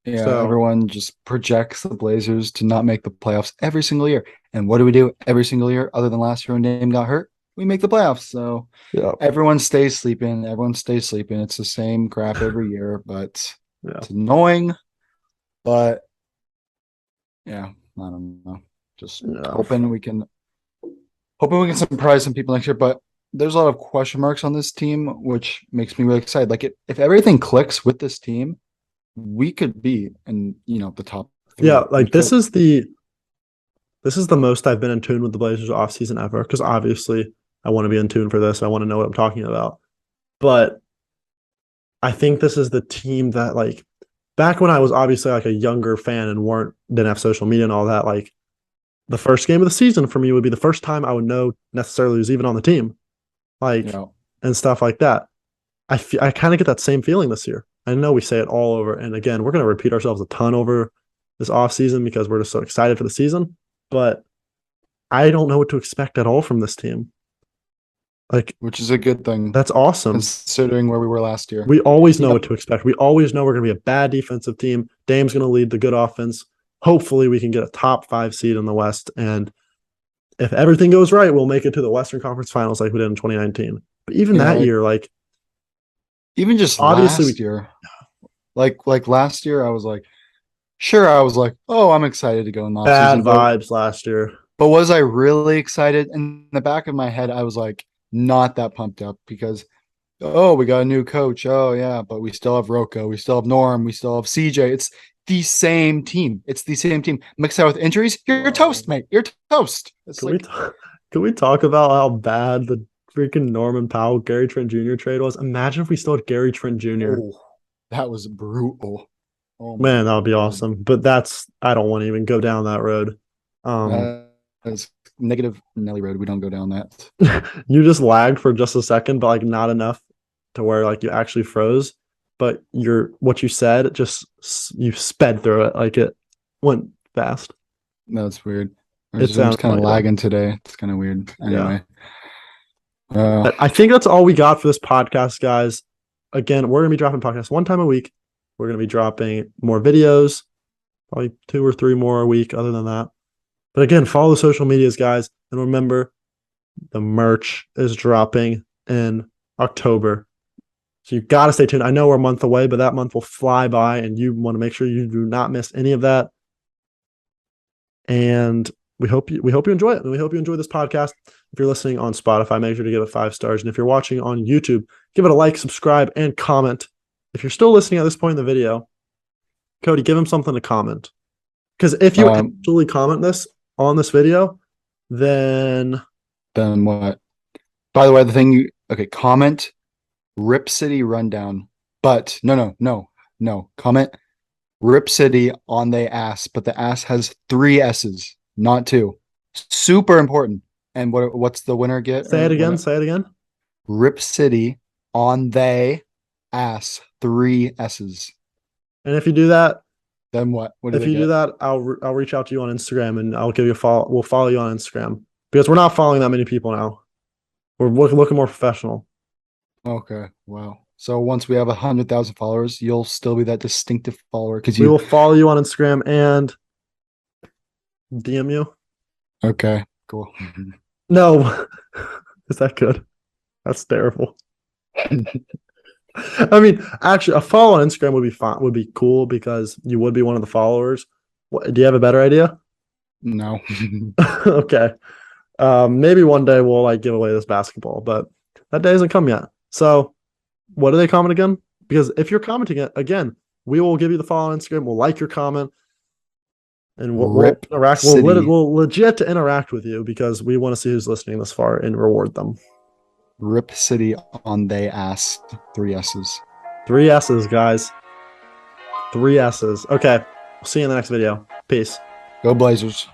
Yeah, so, everyone just projects the Blazers to not make the playoffs every single year. And what do we do every single year other than last year when Dame got hurt? We make the playoffs. So everyone stays sleeping. It's the same crap every year, but it's annoying. But yeah, I don't know. Just hoping we can surprise some people next year. But there's a lot of question marks on this team, which makes me really excited. Like if everything clicks with this team, we could be in the top 3. Yeah, like this is the most I've been in tune with the Blazers offseason ever, because obviously I want to be in tune for this. I want to know what I'm talking about. But I think this is the team that back when I was obviously a younger fan and didn't have social media and all that, the first game of the season for me would be the first time I would know necessarily who's even on the team. And stuff like that. I kind of get that same feeling this year. I know we say it all over, and again, we're going to repeat ourselves a ton over this offseason because we're just so excited for the season, but I don't know what to expect at all from this team. Which is a good thing. That's awesome. Considering where we were last year. We always know what to expect. We always know we're going to be a bad defensive team. Dame's going to lead the good offense. Hopefully we can get a top 5 seed in the West, and if everything goes right, we'll make it to the Western Conference Finals like we did in 2019. But even that year, even just obviously last year, like last year, I was oh, I'm excited to go in the bad vibes last year. But was I really excited? In the back of my head, I was not that pumped up because, we got a new coach. Oh yeah, but we still have Rocco, we still have Norm, we still have CJ. It's the same team. Mixed out with injuries, you're toast, mate. You're toast. Can we talk about how bad the freaking Norman Powell, Gary Trent Jr. trade was? Imagine if we still had Gary Trent Jr. Oh, that was brutal. Oh man, that would be awesome. But I don't want to even go down that road. That's negative Nelly road. We don't go down that. You just lagged for just a second, but not enough to where you actually froze. But what you said, you sped through it. It went fast. That's weird. It's kind of lagging today. It's kind of weird. Anyway. I think that's all we got for this podcast, guys. again, we're going to be dropping podcasts 1 time a week. We're going to be dropping more videos, probably 2 or 3 more a week other than that. But again, follow the social medias, guys. And remember, the merch is dropping in October. So you've got to stay tuned. I know we're a month away, but that month will fly by, and you want to make sure you do not miss any of that. And we hope you enjoy it. And we hope you enjoy this podcast. If you're listening on Spotify, make sure to give it 5 stars. And if you're watching on YouTube, give it a like, subscribe, and comment. If you're still listening at this point in the video, Cody, give him something to comment. Because if you actually comment this on this video, then what? By the way, comment Rip City Rundown. But no. Comment Rip City on the ass, but the ass has 3 S's, not 2. Super important. And what's the winner get? Say it again. Rip City on the ass, 3 S's. And if you do that, then what? If you do that, I'll reach out to you on Instagram and I'll give you a follow. We'll follow you on Instagram because we're not following that many people now. We're looking more professional. Okay. Wow. So once we have 100,000 followers, you'll still be that distinctive follower because we will follow you on Instagram and DM you. Okay. Cool. No, is that good? That's terrible. I mean, actually, a follow on Instagram would be fun, would be cool because you would be one of the followers. Do you have a better idea? No. Okay. Maybe one day we'll give away this basketball, but that day hasn't come yet. So, what do they comment again? Because if you're commenting it again, we will give you the follow on Instagram. We'll like your comment, and we'll interact. We'll legit interact with you because we want to see who's listening this far and reward them. Rip City on they ass, 3 S's. 3 S's, guys. 3 S's. Okay. We'll see you in the next video. Peace. Go Blazers.